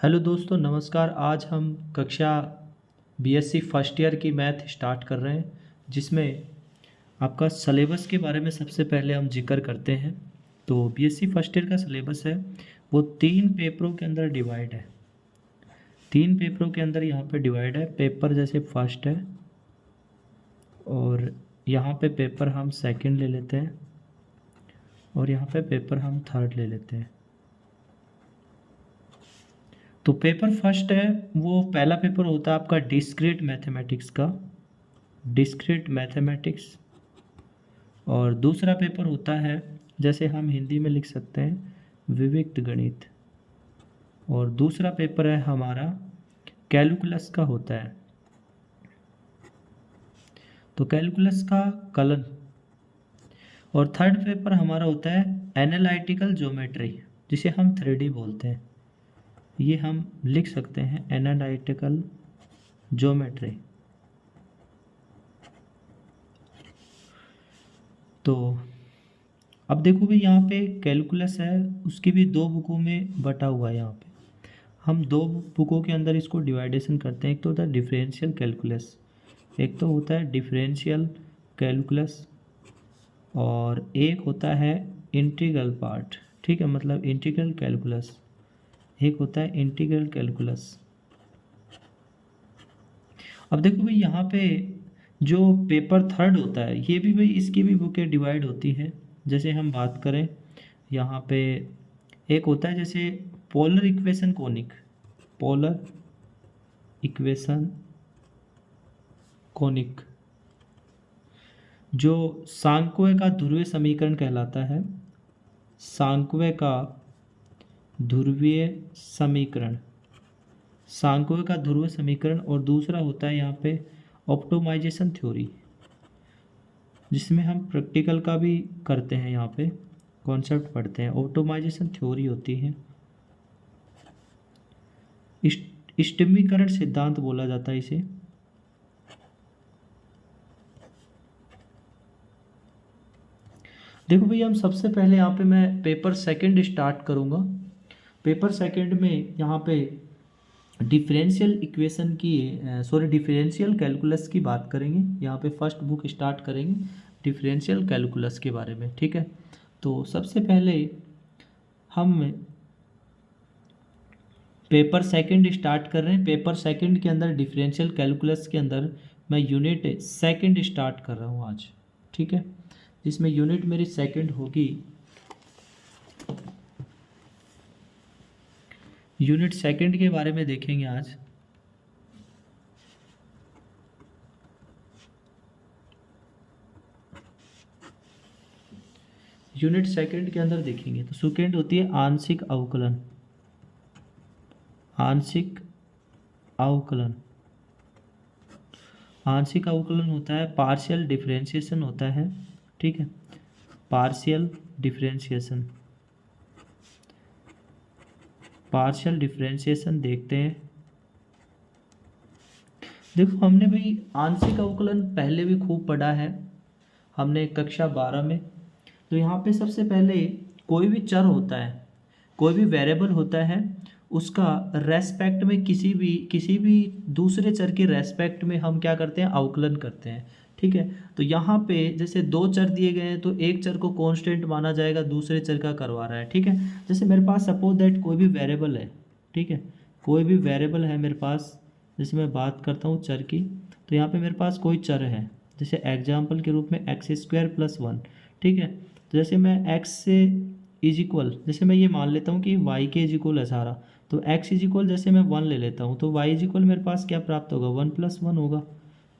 Hello दोस्तों, नमस्कार। आज हम कक्षा बीएससी फर्स्ट ईयर की मैथ स्टार्ट कर रहे हैं, जिसमें आपका सिलेबस के बारे में सबसे पहले हम जिक्र करते हैं। तो बीएससी फर्स्ट ईयर का सिलेबस है वो 3 पेपरों के अंदर डिवाइड है। 3 पेपरों के अंदर यहाँ पे डिवाइड है। पेपर जैसे फर्स्ट है और यहाँ पे पेपर हम सेकंड ले लेते हैं और यहाँ पे पेपर हम थर्ड ले लेते हैं। तो पेपर फर्स्ट है वो पहला पेपर होता है आपका डिस्क्रीट मैथमेटिक्स का, डिस्क्रीट मैथमेटिक्स। और दूसरा पेपर होता है, जैसे हम हिंदी में लिख सकते हैं, विविक्त गणित। और दूसरा पेपर है हमारा कैलकुलस का होता है, तो कैलकुलस का कलन। और थर्ड पेपर हमारा होता है एनालिटिकल ज्योमेट्री, जिसे हम 3D बोलते हैं। ये हम लिख सकते हैं एनालिटिकल ज्योमेट्री। तो अब देखो भाई, यहाँ पे कैलकुलस है, उसकी भी 2 बुकों में बटा हुआ है। यहाँ पे हम 2 बुकों के अंदर इसको डिवाइडेशन करते हैं। एक तो होता है डिफरेंशियल कैलकुलस, एक तो होता है डिफरेंशियल कैलकुलस, और एक होता है इंटीग्रल पार्ट। ठीक है, मतलब इंटीग्रल कैलकुलस, एक होता है इंटीग्रल कैलकुलस। अब देखो भाई, यहाँ पे जो पेपर थर्ड होता है, ये भी भाई इसकी भी बुकें डिवाइड होती हैं। जैसे हम बात करें, यहाँ पे एक होता है जैसे polar equation conic, polar equation conic, जो सांख्यिक का ध्रुवीय समीकरण कहलाता है। सांख्यिक का ध्रुवीय समीकरण, सांख्यिक का ध्रुवीय समीकरण। और दूसरा होता है यहाँ पे ऑप्टिमाइजेशन थ्योरी, जिसमें हम प्रैक्टिकल का भी करते हैं। यहाँ पे कॉन्सेप्ट पढ़ते हैं, ऑप्टिमाइजेशन थ्योरी होती है। इष्टमीकरण सिद्धांत बोला जाता है इसे। देखो भैया, हम सबसे पहले यहाँ पे मैं पेपर सेकंड स्टार्ट करूँगा। पेपर सेकंड में यहाँ पे डिफरेंशियल इक्वेशन की डिफरेंशियल कैलकुलस की बात करेंगे। यहाँ पे फर्स्ट बुक स्टार्ट करेंगे डिफरेंशियल कैलकुलस के बारे में। ठीक है, तो सबसे पहले हम पेपर सेकंड स्टार्ट कर रहे हैं। पेपर सेकंड के अंदर डिफरेंशियल कैलकुलस के अंदर मैं यूनिट सेकंड स्टार्ट कर रहा हूँ आज। ठीक है, जिसमें यूनिट मेरी सेकंड होगी, यूनिट सेकंड के बारे में देखेंगे आज। यूनिट सेकंड के अंदर देखेंगे तो सेकंड होती है आंशिक अवकलन, आंशिक अवकलन। आंशिक अवकलन होता है पार्शियल डिफरेंशिएशन होता है। ठीक है, पार्शियल डिफरेंशिएशन, पार्शियल डिफरेंशिएशन देखते हैं। देखो, हमने भाई आंशिक अवकलन पहले भी खूब पढ़ा है, हमने कक्षा 12 में। तो यहाँ पे सबसे पहले कोई भी चर होता है, कोई भी वेरिएबल होता है, उसका रेस्पेक्ट में किसी भी दूसरे चर के रेस्पेक्ट में हम क्या करते हैं, अवकलन करते हैं। ठीक है, तो यहाँ पे जैसे 2 चर दिए गए हैं, तो एक चर को कांस्टेंट माना जाएगा, दूसरे चर का करवा रहा है। ठीक है, जैसे मेरे पास सपोज दैट कोई भी वेरिएबल है। ठीक है, कोई भी वेरिएबल है मेरे पास, जैसे मैं बात करता हूँ चर की, तो यहाँ पे मेरे पास कोई चर है, जैसे एग्जाम्पल के रूप में x² + 1। ठीक है, तो जैसे मैं x से इज इक्वल, जैसे मैं ये मान लेता हूँ कि y के इज इक्वल है सारा, तो x इज इक्वल जैसे मैं 1 ले लेता हूँ, तो y इज इक्वल मेरे पास क्या प्राप्त होगा, 1 + 1 होगा,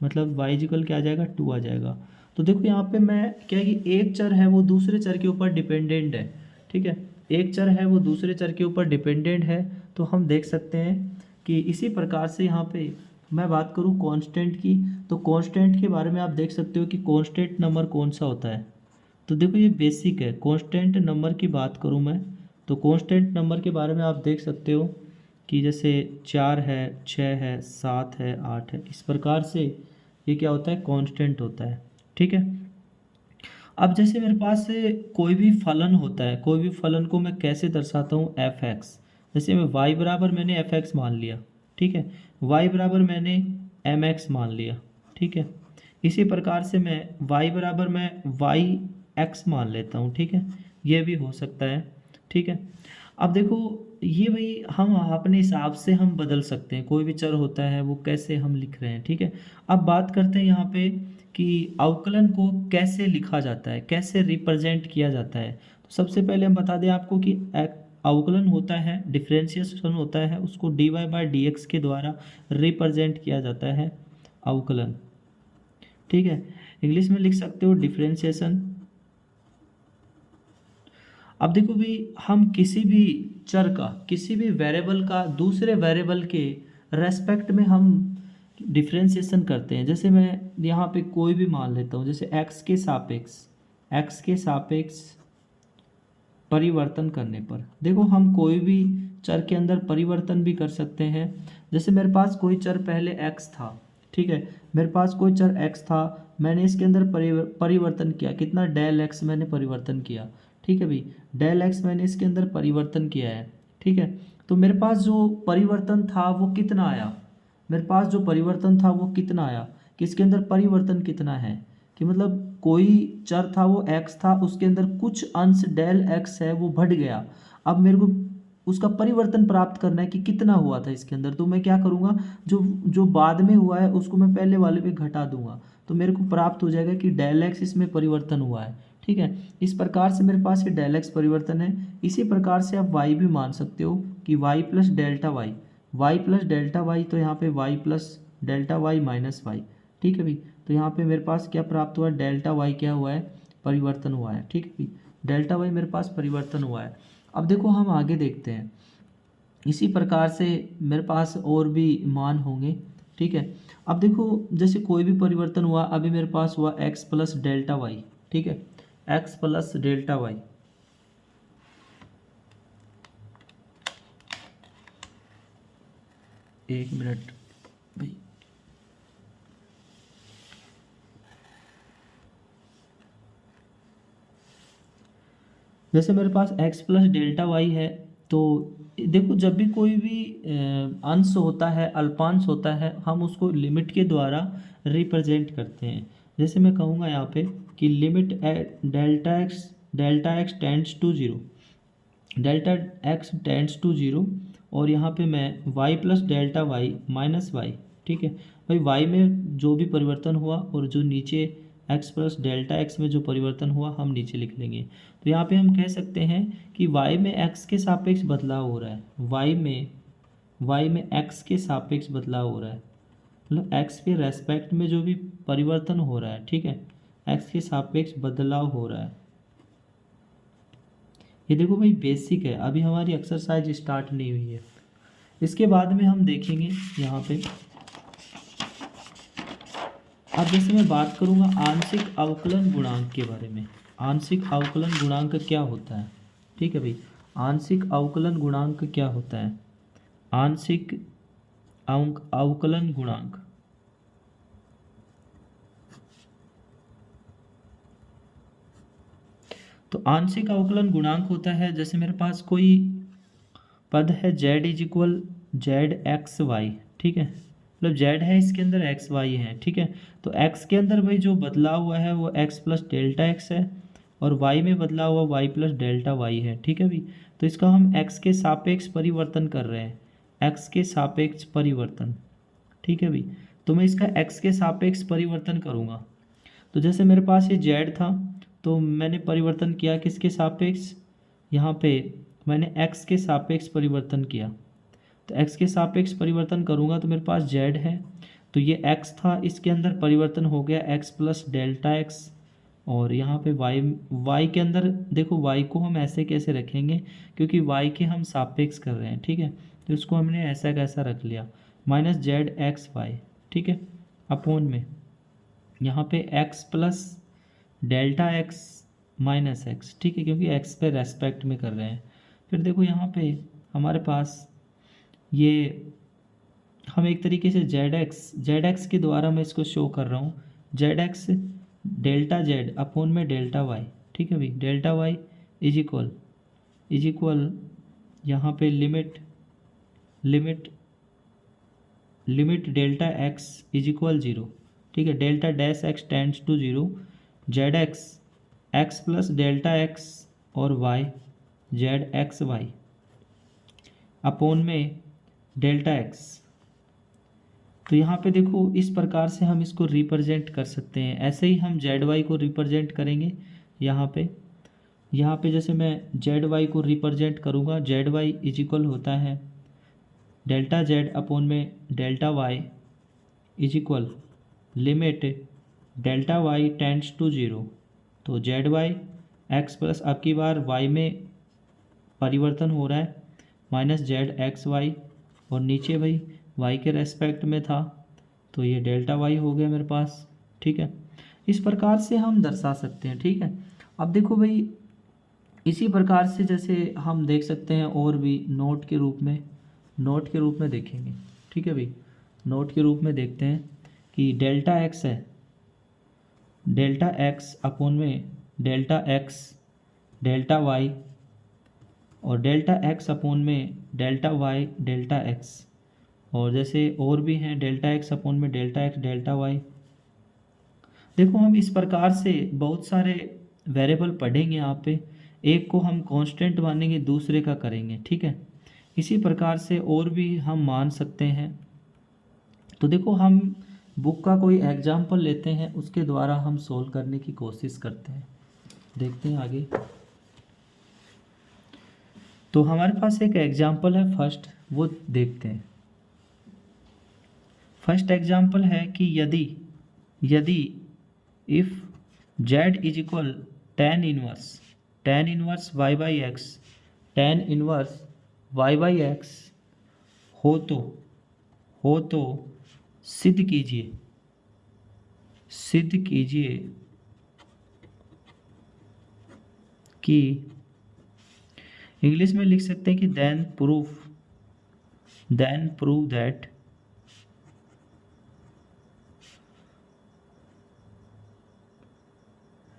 मतलब y इज इक्वल क्या आ जाएगा, 2 आ जाएगा। तो देखो यहाँ पे मैं क्या है कि एक चर है वो दूसरे चर के ऊपर डिपेंडेंट है। ठीक है, एक चर है वो दूसरे चर के ऊपर डिपेंडेंट है। तो हम देख सकते हैं कि इसी प्रकार से यहाँ पे मैं बात करूँ कांस्टेंट की, तो कांस्टेंट के बारे में आप देख सकते हो कि कांस्टेंट नंबर कौन सा होता है। तो देखो, ये बेसिक है। कांस्टेंट नंबर की बात करूँ मैं, तो कांस्टेंट नंबर के बारे में आप देख सकते हो कि जैसे 4 है, 6 है, 7 है, 8 है, इस प्रकार से ये क्या होता है, कांस्टेंट होता है। ठीक है, अब जैसे मेरे पास से कोई भी फलन होता है, कोई भी फलन को मैं कैसे दर्शाता हूँ, f(x), जैसे मैं y बराबर मैंने एफ एक्स मान लिया, ठीक है, y बराबर मैंने एम एक्स मान लिया, ठीक है। इसी प्रकार से मैं y बराबर मैं वाई एक्स मान लेता हूँ, ठीक है, ये भी हो सकता है, ठीक है। अब देखो ये भाई हम अपने हिसाब से हम बदल सकते हैं, कोई भी चर होता है वो कैसे हम लिख रहे हैं, ठीक है। अब बात करते हैं यहाँ पे कि अवकलन को कैसे लिखा जाता है, कैसे रिप्रेजेंट किया जाता है। तो सबसे पहले हम बता दें आपको कि अवकलन होता है, डिफरेंशिएशन होता है, उसको dy बाई डी एक्स के द्वारा रिप्रेजेंट किया जाता है, अवकलन, ठीक है। इंग्लिश में लिख सकते हो डिफरेंशिएशन। अब देखो भाई हम किसी भी चर का, किसी भी वेरिएबल का दूसरे वेरिएबल के रेस्पेक्ट में हम डिफरेंशिएशन करते हैं। जैसे मैं यहाँ पे कोई भी मान लेता हूँ, जैसे x के सापेक्ष परिवर्तन करने पर, देखो हम कोई भी चर के अंदर परिवर्तन भी कर सकते हैं। जैसे मेरे पास कोई चर पहले x था, ठीक है, मेरे पास कोई चर x था, मैंने इसके अंदर परिवर्तन किया, कितना डेल x मैंने परिवर्तन किया, ठीक है भाई, डेल x मैंने इसके अंदर परिवर्तन किया है, ठीक है। तो मेरे पास जो परिवर्तन था वो कितना आया, मेरे पास जो परिवर्तन था वो कितना आया, कि इसके अंदर परिवर्तन कितना है, कि मतलब कोई चर था वो x था, उसके अंदर कुछ अंश डेल x है वो बढ़ गया। अब मेरे को उसका परिवर्तन प्राप्त करना है कि कितना हुआ था इसके अंदर, तो मैं क्या करूँगा, जो जो बाद में हुआ है उसको मैं पहले वाले पे घटा दूंगा, तो मेरे को प्राप्त हो जाएगा कि डेल एक्स इसमें परिवर्तन हुआ है, ठीक है। इस प्रकार से मेरे पास ये डेल एक्स परिवर्तन है। इसी प्रकार से आप y भी मान सकते हो कि y plus delta Y, Y plus delta Y, तो यहाँ पे y plus delta Y minus Y, ठीक है भाई। तो यहाँ पे मेरे पास क्या प्राप्त हुआ, डेल्टा वाई क्या हुआ है, परिवर्तन हुआ है, ठीक है भाई, डेल्टा वाई मेरे पास परिवर्तन हुआ है। अब देखो हम आगे देखते हैं, इसी प्रकार से मेरे पास और भी मान होंगे, ठीक है। अब देखो जैसे कोई भी परिवर्तन हुआ, अभी मेरे पास हुआ x प्लस डेल्टा वाई, ठीक है, x प्लस डेल्टा वाई, एक मिनट भाई, जैसे मेरे पास x प्लस डेल्टा वाई है, तो देखो जब भी कोई भी अंश होता है, अल्पांश होता है, हम उसको लिमिट के द्वारा रिप्रेजेंट करते हैं। जैसे मैं कहूँगा यहाँ पे कि limit delta X tends to zero, delta X tends to zero, और यहाँ पे मैं y plus delta Y minus Y, ठीक है भाई, y में जो भी परिवर्तन हुआ और जो नीचे x प्लस डेल्टा x में जो परिवर्तन हुआ हम नीचे लिख लेंगे। तो यहाँ पे हम कह सकते हैं कि y में x के सापेक्ष बदलाव हो रहा है, y में x के सापेक्ष बदलाव हो रहा है, मतलब x के रेस्पेक्ट में जो भी परिवर्तन हो रहा है, ठीक है, x के सापेक्ष बदलाव हो रहा है। ये देखो भाई बेसिक है, अभी हमारी एक्सरसाइज स्टार्ट नहीं हुई है। इसके बाद में हम देखेंगे यहाँ पे, अब जैसे मैं बात करूँगा आंशिक अवकलन गुणांक के बारे में। आंशिक अवकलन गुणांक क्या होता है, ठीक है भाई, आंशिक अवकलन गुणांक क्या होता है, आंशिक अवकलन गुणांक, तो आंशिक अवकलन गुणांक होता है, जैसे मेरे पास कोई पद है z is equal Z X Y, ठीक है, मतलब z है इसके अंदर x y है, ठीक है। तो x के अंदर भाई जो बदलाव हुआ है वो x प्लस डेल्टा x है, और y में बदलाव हुआ y प्लस डेल्टा y है, ठीक है भाई। तो इसका हम x के सापेक्ष परिवर्तन कर रहे हैं, x के सापेक्ष परिवर्तन, ठीक है भाई। तो मैं इसका x के सापेक्ष परिवर्तन करूँगा, तो जैसे मेरे पास ये z था, तो मैंने परिवर्तन किया किसके सापेक्ष, यहाँ पे मैंने x के सापेक्ष परिवर्तन किया, तो x के सापेक्ष परिवर्तन करूँगा तो मेरे पास z है, तो ये x था, इसके अंदर परिवर्तन हो गया x प्लस डेल्टा x, और यहाँ पे y के अंदर देखो y को हम ऐसे कैसे रखेंगे, क्योंकि y के हम सापेक्ष कर रहे हैं, ठीक है, तो इसको हमने ऐसा कैसा रख लिया, माइनस जेड एक्स वाई, ठीक है, अपोन में यहाँ पे x plus delta x minus x, ठीक है, क्योंकि x पे रेस्पेक्ट में कर रहे हैं। फिर देखो यहाँ पे हमारे पास ये हम एक तरीके से जेड एक्स के द्वारा मैं इसको शो कर रहा हूँ, Z X delta Z upon में डेल्टा वाई, ठीक है भाई, डेल्टा वाई इज इक्वल यहाँ पे limit limit delta X is equal 0, ठीक है, delta dash X tends to 0, Z X X plus delta X और Y Z X Y upon में डेल्टा एक्स। तो यहाँ पे देखो इस प्रकार से हम इसको रिप्रेजेंट कर सकते हैं। ऐसे ही हम जेड वाई को रिप्रेजेंट करेंगे। यहाँ पे जैसे मैं जेड वाई को रिप्रेजेंट करूँगा, जेड वाई इज इक्वल होता है डेल्टा जेड अपोन में delta Y is equal limit delta Y tends to 0। तो जेड वाई एक्स प्लस अब की बार वाई में परिवर्तन हो रहा है माइनस जेड एक्स वाई, और नीचे भाई वाई के रेस्पेक्ट में था तो ये डेल्टा वाई हो गया मेरे पास, ठीक है। इस प्रकार से हम दर्शा सकते हैं, ठीक है। अब देखो भाई इसी प्रकार से जैसे हम देख सकते हैं और भी नोट के रूप में देखेंगे, ठीक है भाई। नोट के रूप में देखते हैं कि डेल्टा एक्स है, डेल्टा एक्स अपोन में डेल्टा एक्स डेल्टा वाई, और डेल्टा एक्स अपोन में डेल्टा वाई डेल्टा एक्स, और जैसे और भी हैं डेल्टा एक्स अपोन में डेल्टा एक्स डेल्टा वाई। देखो हम इस प्रकार से बहुत सारे वेरिएबल पढ़ेंगे यहाँ पे, एक को हम कांस्टेंट मानेंगे दूसरे का करेंगे, ठीक है। इसी प्रकार से और भी हम मान सकते हैं। तो देखो हम बुक का कोई एग्जाम्पल लेते हैं, उसके द्वारा हम सोल्व करने की कोशिश करते हैं, देखते हैं आगे। तो हमारे पास एक एग्जाम्पल है फर्स्ट, वो देखते हैं। फर्स्ट एग्जाम्पल है कि यदि if z is equal tan inverse y by x, tan inverse y by x हो तो सिद्ध कीजिए कि इंग्लिश में लिख सकते हैं कि then prove that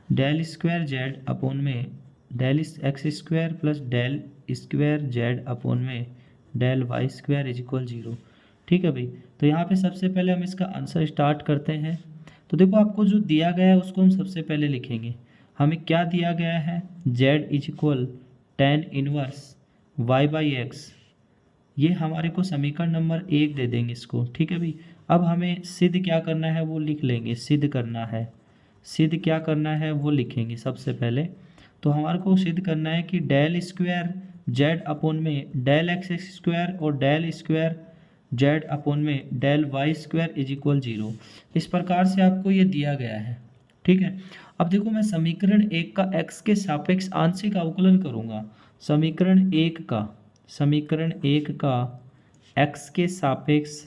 del square Z upon में del X square plus del square Z upon में del Y square is equal 0, ठीक है भाई। तो यहाँ पे सबसे पहले हम इसका आंसर स्टार्ट करते हैं। तो देखो आपको जो दिया गया है उसको हम सबसे पहले लिखेंगे। हमें क्या दिया गया है, z is equal tan inverse y by x, ये हमारे को समीकरण नंबर 1 दे देंगे इसको, ठीक है भाई। अब हमें सिद्ध क्या करना है वो लिख लेंगे, सिद्ध क्या करना है वो लिखेंगे सबसे पहले। तो हमारे को सिद्ध करना है कि डेल स्क्वायर जेड अपोन में डेल एक्स स्क्वायर और डेल स्क्वायर जेड अपोन में del Y square is equal 0। इस प्रकार से आपको ये दिया गया है, ठीक है। अब देखो मैं समीकरण 1 का x के सापेक्ष आंशिक अवकलन करूँगा। समीकरण 1 का x के सापेक्ष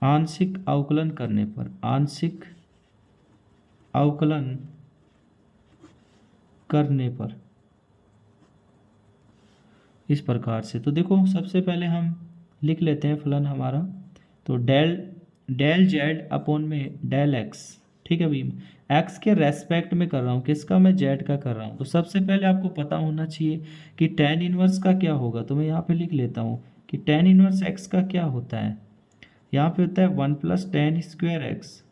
आंशिक अवकलन करने पर इस प्रकार से। तो देखो सबसे पहले हम लिख लेते हैं फलन हमारा, तो डेल जेड अपोन में डेल एक्स, ठीक है भाई। एक्स के रेस्पेक्ट में कर रहा हूँ, किसका, मैं जेड का कर रहा हूँ। तो सबसे पहले आपको पता होना चाहिए कि tan इनवर्स का क्या होगा। तो मैं यहाँ पे लिख लेता हूँ कि tan इनवर्स एक्स का क्या होता है, यहाँ पे होता है 1 प्लस tan स्क्वायर एक्स,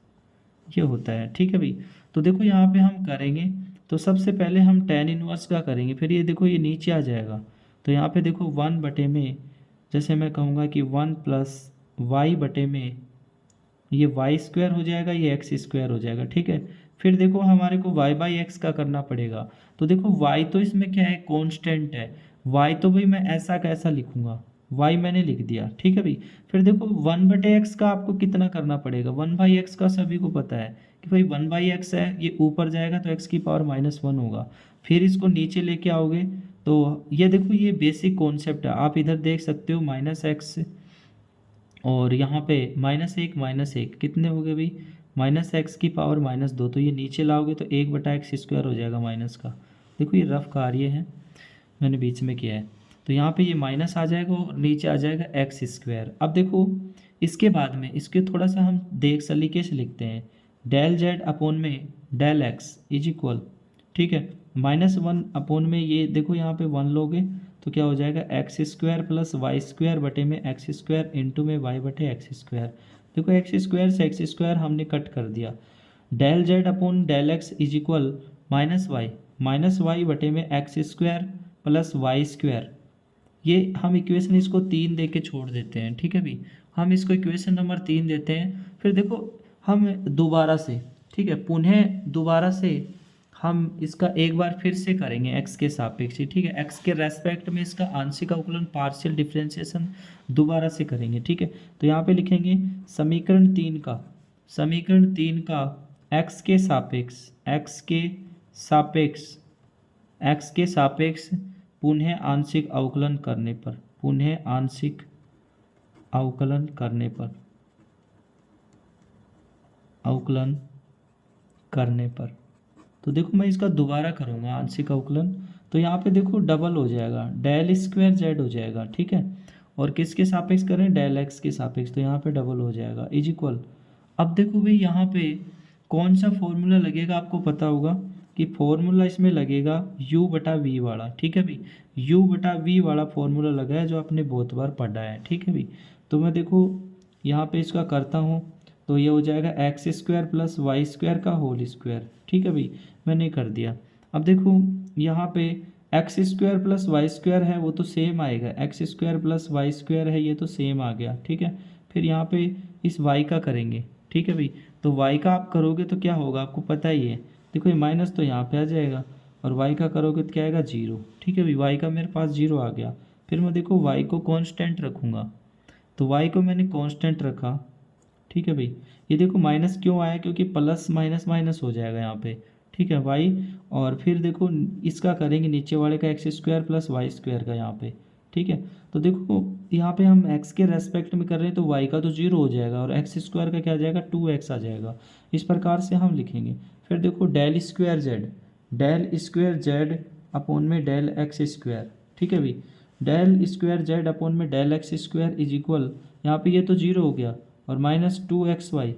ये होता है, ठीक है भाई। तो देखो यहाँ पे हम करेंगे, तो सबसे पहले हम tan इनवर्स का करेंगे, फिर ये देखो ये नीचे आ जाएगा। तो यहाँ पे देखो 1 बटे में, जैसे मैं कहूँगा कि 1 प्लस वाई बटे में ये वाई स्क्वायर हो जाएगा, ये एक्स स्क्वायर हो जाएगा, ठीक है। फिर देखो हमारे को वाई बाई एक्स का करना पड़ेगा। तो देखो वाई तो इसमें क्या है, कांस्टेंट है। वाई तो भाई मैं ऐसा कैसा लिखूंगा, वाई मैंने लिख दिया, ठीक है भाई। फिर देखो 1 बटे एक्स का आपको कितना करना पड़ेगा, 1 बाई एक्स का सभी को पता है कि भाई 1 बाई एक्स है, ये ऊपर जाएगा तो एक्स की पावर -1 होगा। फिर इसको नीचे लेके आओगे तो ये देखो ये बेसिक कॉन्सेप्ट है, आप इधर देख सकते हो -x और यहाँ पे -1 कितने हो गए भाई, -x की पावर -2। तो ये नीचे लाओगे तो 1 बटा एक्स स्क्वायर हो जाएगा माइनस का। देखो ये रफ कार्य है, मैंने बीच में किया है। तो यहाँ पे ये माइनस आ जाएगा और नीचे आ जाएगा एक्स स्क्वायर। अब देखो इसके बाद में इसके थोड़ा सा हम सलीके से लिखते हैं, डेल जेड अपोन में डेल एक्स इज इक्वल, ठीक है, -1 अपोन में ये देखो यहाँ पे 1 लोगे तो क्या हो जाएगा X square plus Y square बटे में एक्स स्क्वायर इंटू में वाई बटे एक्स स्क्वायर। देखो एक्स स्क्वायर से एक्स स्क्वायर हमने कट कर दिया। Del Z upon del X is equal minus Y बटे में x square plus Y square. ये हम इक्वेशन इसको 3 दे के छोड़ देते हैं, ठीक है भी। हम इसको इक्वेशन नंबर 3 देते हैं। फिर देखो हम दोबारा से, ठीक है, पुनः दोबारा से हम इसका एक बार फिर से करेंगे एक्स के सापेक्ष, ठीक है, एक्स के रेस्पेक्ट में इसका आंशिक अवकलन पार्शियल डिफरेंशिएशन दोबारा से करेंगे, ठीक है। तो यहाँ पे लिखेंगे समीकरण 3 का एक्स के सापेक्ष पुनः आंशिक अवकलन करने पर तो देखो मैं इसका दोबारा करूँगा आंशिक अवकलन। तो यहाँ पे देखो डबल हो जाएगा, डेल स्क्वायर जेड हो जाएगा, ठीक है। और किसके सापेक्ष करें, डेल एक्स के सापेक्ष, तो यहाँ पे डबल हो जाएगा इज इक्वल। अब देखो भाई यहाँ पे कौन सा फॉर्मूला लगेगा, आपको पता होगा कि फॉर्मूला इसमें लगेगा u बटा v वाला, ठीक है भाई। u बटा v वाला फॉर्मूला लगा है जो आपने बहुत बार पढ़ा है, ठीक है भाई। तो मैं देखो यहाँ पे इसका करता हूँ तो ये हो जाएगा X square plus Y square का होल स्क्वायर, ठीक है भाई, मैंने कर दिया। अब देखो यहाँ पे x square plus Y square है वो तो सेम आएगा, X square plus Y square है ये तो सेम आ गया, ठीक है। फिर यहाँ पे इस y का करेंगे, ठीक है भाई। तो y का आप करोगे तो क्या होगा आपको पता ही है, देखो ये माइनस तो यहाँ पे आ जाएगा और y का करोगे तो क्या आएगा 0, ठीक है भाई। y का मेरे पास 0 आ गया। फिर मैं देखो y को कांस्टेंट रखूँगा, तो y को मैंने कांस्टेंट रखा, ठीक है भाई। ये देखो माइनस क्यों आया, क्योंकि प्लस माइनस माइनस हो जाएगा यहाँ पे, ठीक है y। और फिर देखो इसका करेंगे नीचे वाले का X square plus Y square का यहाँ पे, ठीक है। तो देखो यहाँ पे हम x के रेस्पेक्ट में कर रहे हैं तो y का तो 0 हो जाएगा और एक्स स्क्वायर का क्या आ जाएगा 2x आ जाएगा। इस प्रकार से हम लिखेंगे। फिर देखो डेल स्क्वायर जेड अपोन में डेल एक्स स्क्वायर, ठीक है भाई। डेल स्क्वायर जेड अपोन में del X square is equal, यहाँ पे ये तो 0 हो गया और माइनस टू एक्स वाई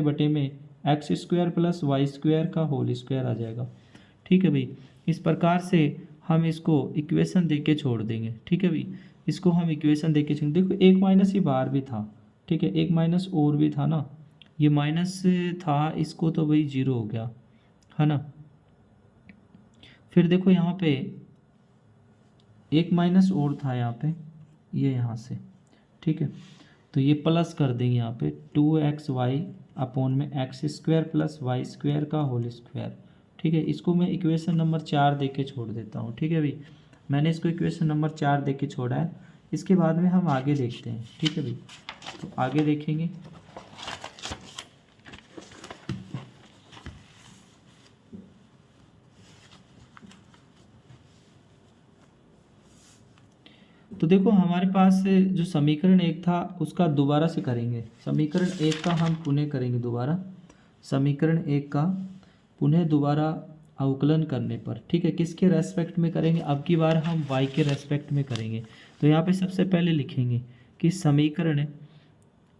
बटे में x square plus Y square का होल स्क्वायर आ जाएगा, ठीक है भाई। इस प्रकार से हम इसको इक्वेशन दे के छोड़ देंगे, ठीक है भाई। इसको हम इक्वेशन दे के छोड़, देखो एक माइनस ही बाहर भी था, ठीक है, एक माइनस और भी था ना, ये माइनस था, इसको तो भाई 0 हो गया है ना। फिर देखो यहाँ पे एक माइनस और था यहाँ पे, ये यहाँ से, ठीक है। तो ये प्लस कर देंगे यहाँ पे 2xy अपोन में x square plus Y square का होल स्क्वायर, ठीक है। इसको मैं इक्वेशन नंबर 4 दे के छोड़ देता हूँ, ठीक है भाई। मैंने इसको इक्वेशन नंबर 4 दे के छोड़ा है। इसके बाद में हम आगे देखते हैं, ठीक है भाई। तो आगे देखेंगे तो देखो हमारे पास जो समीकरण 1 था उसका दोबारा से करेंगे। समीकरण 1 का हम पुनः करेंगे दोबारा, समीकरण 1 का पुनः दोबारा अवकलन करने पर, ठीक है। किसके रेस्पेक्ट में करेंगे, अब की बार हम y के रेस्पेक्ट में करेंगे। तो यहाँ पे सबसे पहले लिखेंगे कि समीकरण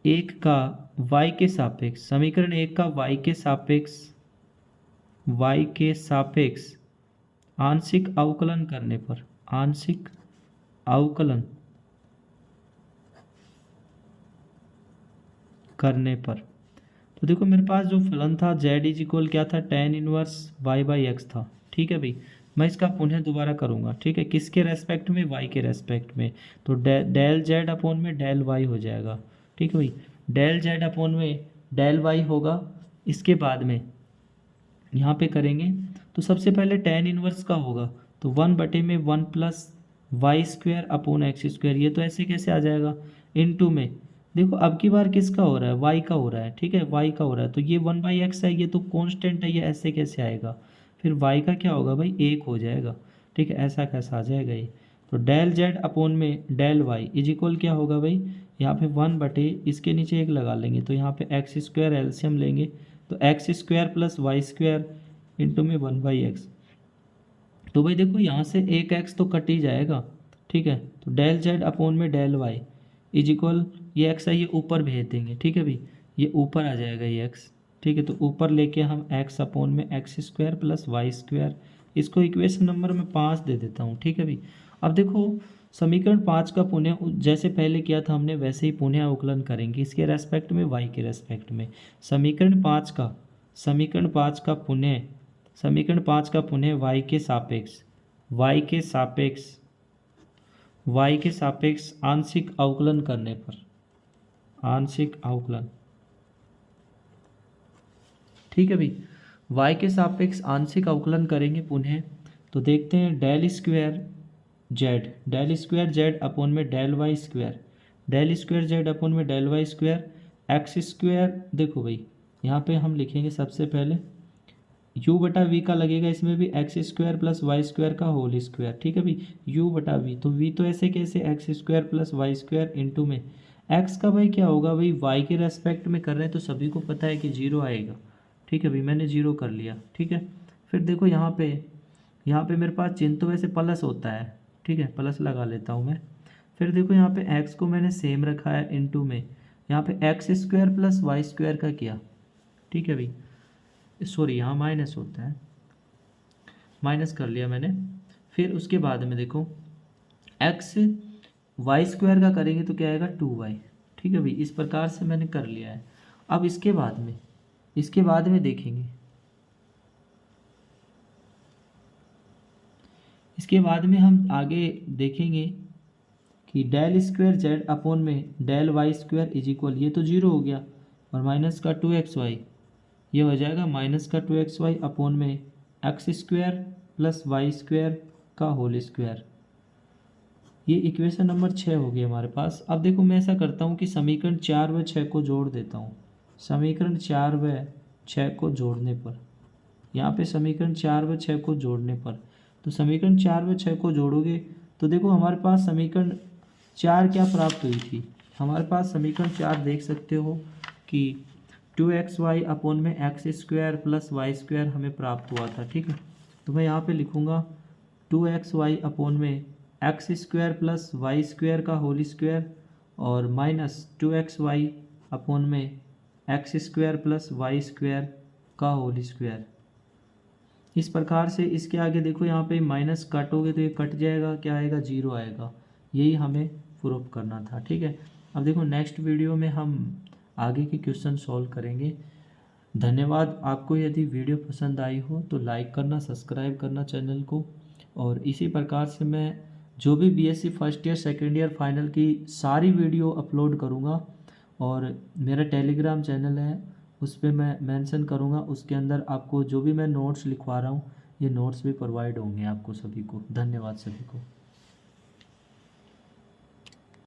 1 का y के सापेक्ष, समीकरण 1 का y के सापेक्ष आंशिक अवकलन करने पर, आंशिक अवकलन करने पर, तो देखो मेरे पास जो फलन था z इज इक्वल क्या था, tan inverse y by x था, ठीक है भाई। मैं इसका पुनः दोबारा करूँगा, ठीक है, किसके रेस्पेक्ट में, y के रेस्पेक्ट में। तो डेल z अपोन में डेल y हो जाएगा, ठीक है भाई। डेल z अपोन में डेल y होगा। इसके बाद में यहाँ पे करेंगे तो सबसे पहले tan इनवर्स का होगा, तो 1 बटे में 1 plus Y square upon x square, ये तो ऐसे कैसे आ जाएगा, इनटू में देखो अब की बार किसका हो रहा है, y का हो रहा है, ठीक है, y का हो रहा है। तो ये 1/x है, ये तो कांस्टेंट है, ये ऐसे कैसे आएगा। फिर y का क्या होगा भाई 1 हो जाएगा, ठीक है, ऐसा कैसा आ जाएगा ये। तो डेल z अपोन में डेल y इज इक्वल क्या होगा भाई, यहाँ पे 1 बटे इसके नीचे 1 लगा लेंगे, तो यहाँ पे एक्स स्क्वायर एलसीएम लेंगे, तो x square plus Y square into में 1/x। तो भाई देखो यहाँ से एक x तो कट ही जाएगा, ठीक है। तो डेल z अपोन में डेल y इज इक्वल, ये x है ये ऊपर भेज देंगे, ठीक है भाई, ये ऊपर आ जाएगा ये x, ठीक है, तो ऊपर लेके हम एक्स अपॉन में x square plus Y square, इसको इक्वेशन नंबर में 5 दे देता हूँ। ठीक है भाई, अब देखो समीकरण 5 का पुनः जैसे पहले किया था हमने वैसे ही पुनः अवकलन करेंगे इसके रेस्पेक्ट में, वाई के रेस्पेक्ट में। समीकरण 5 का पुनः वाई के सापेक्ष, वाई के सापेक्ष आंशिक अवकलन करने पर, आंशिक अवकलन, ठीक है भाई, y के सापेक्ष आंशिक अवकलन करेंगे पुनः। तो देखते हैं डेल स्क्वायर जेड अपॉन में del Y square x square. देखो भाई यहाँ पे हम लिखेंगे सबसे पहले u बटा वी का लगेगा, इसमें भी x square plus Y square का होल स्क्वायर। ठीक है भाई, u बटा वी, तो v तो ऐसे कैसे x square plus Y square into में x का भाई क्या होगा भाई, y के रेस्पेक्ट में कर रहे हैं तो सभी को पता है कि 0 आएगा। ठीक है भाई, मैंने 0 कर लिया। ठीक है, फिर देखो यहाँ पे मेरे पास चिन्ह तो वैसे प्लस होता है। ठीक है, प्लस लगा लेता हूँ मैं। फिर देखो यहाँ पे x को मैंने सेम रखा है इंटू में, यहाँ पे x square plus Y square का किया। ठीक है भाई, सॉरी यहाँ माइनस होता है, माइनस कर लिया मैंने। फिर उसके बाद में देखो एक्स वाई स्क्वायर का करेंगे तो क्या आएगा 2y। ठीक है भाई, इस प्रकार से मैंने कर लिया है। अब इसके बाद में देखेंगे, इसके बाद में हम आगे देखेंगे कि डेल स्क्वायर जेड अपॉन में del Y square is equal, ये तो 0 हो गया, और माइनस का 2xy, ये हो जाएगा माइनस का 2xy अपॉन में x square plus Y square का होल स्क्वायर। ये इक्वेशन नंबर 6 हो गई हमारे पास। अब देखो मैं ऐसा करता हूँ कि समीकरण 4 व 6 को जोड़ देता हूँ। समीकरण 4 व 6 को जोड़ने पर, यहाँ पे समीकरण 4 व 6 को जोड़ने पर, तो समीकरण 4 व 6 को जोड़ोगे तो देखो हमारे पास समीकरण 4 क्या प्राप्त हुई थी। हमारे पास समीकरण 4 देख सकते हो कि 2xy अपॉन में x square plus Y square हमें प्राप्त हुआ था। ठीक है, तो मैं यहाँ पे लिखूँगा 2xy अपॉन में x square plus Y square का होल स्क्वायर और माइनस 2xy अपॉन में x square plus Y square का होल स्क्वायर। इस प्रकार से इसके आगे देखो यहाँ पे माइनस काटोगे तो ये कट जाएगा, क्या आएगा 0 आएगा। यही हमें प्रूव करना था। ठीक है, अब देखो नेक्स्ट वीडियो में हम आगे के क्वेश्चन सॉल्व करेंगे। धन्यवाद। आपको यदि वीडियो पसंद आई हो तो लाइक करना, सब्सक्राइब करना चैनल को, और इसी प्रकार से मैं जो भी BSc first year second year final की सारी वीडियो अपलोड करूँगा, और मेरा टेलीग्राम चैनल है उस पर मैं मेंशन करूँगा, उसके अंदर आपको जो भी मैं नोट्स लिखवा रहा हूँ ये नोट्स भी प्रोवाइड होंगे आपको सभी को। धन्यवाद सभी को।